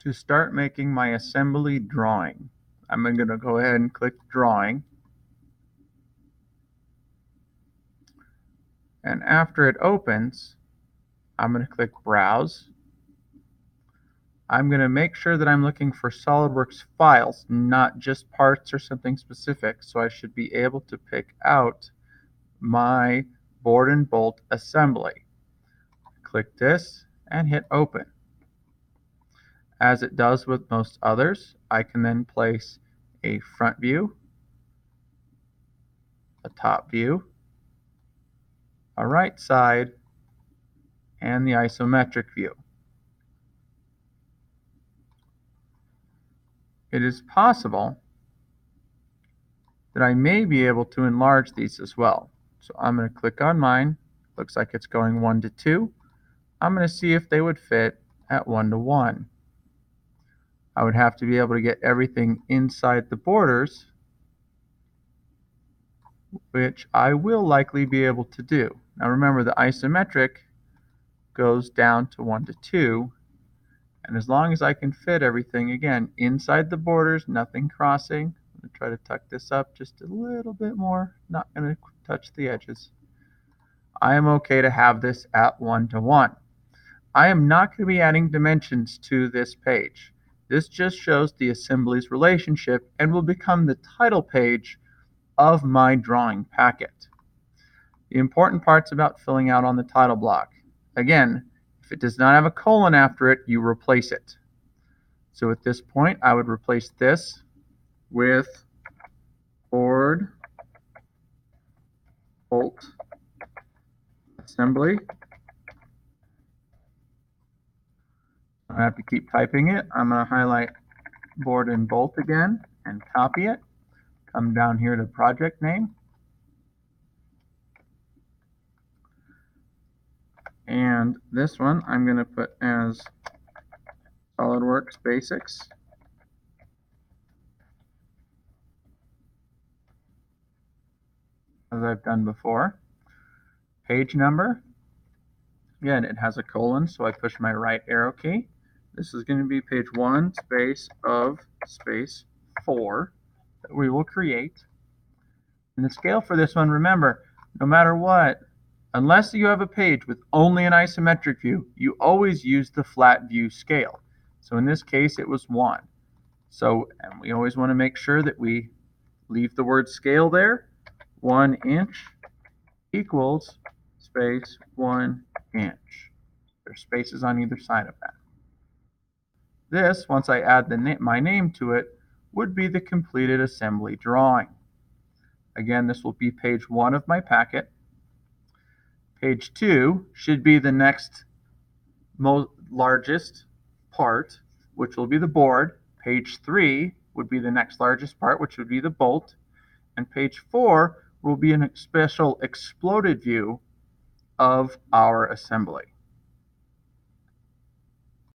To start making my assembly drawing, I'm going to go ahead and click Drawing. And after it opens, I'm going to click Browse. I'm going to make sure that I'm looking for SOLIDWORKS files, not just parts or something specific. So I should be able to pick out my board and bolt assembly. Click this and hit Open. As it does with most others, I can then place a front view, a top view, a right side, and the isometric view. It is possible that I may be able to enlarge these as well. So I'm going to click on mine. Looks like it's going 1 to 2. I'm going to see if they would fit at 1 to 1. I would have to be able to get everything inside the borders, which I will likely be able to do. Now remember, the isometric goes down to 1 to 2, and as long as I can fit everything, again, inside the borders, nothing crossing. I'm going to try to tuck this up just a little bit more, not going to touch the edges. I am okay to have this at 1 to 1. I am not going to be adding dimensions to this page. This just shows the assembly's relationship and will become the title page of my drawing packet. The important part's about filling out on the title block. Again, if it does not have a colon after it, you replace it. So at this point, I would replace this with board bolt assembly. I have to keep typing it. I'm going to highlight board and bolt again and copy it. Come down here to project name. And this one I'm going to put as SOLIDWORKS Basics. As I've done before. Page number. Again, it has a colon, so I push my right arrow key. This is going to be page 1 space of space 4 that we will create. And the scale for this one, remember, no matter what, unless you have a page with only an isometric view, you always use the flat view scale. So in this case, it was 1. So, and we always want to make sure that we leave the word scale there. 1 inch equals space 1 inch. There's spaces on either side of that. This, once I add my name to it, would be the completed assembly drawing. Again, this will be page 1 of my packet. Page 2 should be the next largest part, which will be the board. Page 3 would be the next largest part, which would be the bolt. And page 4 will be a special exploded view of our assembly.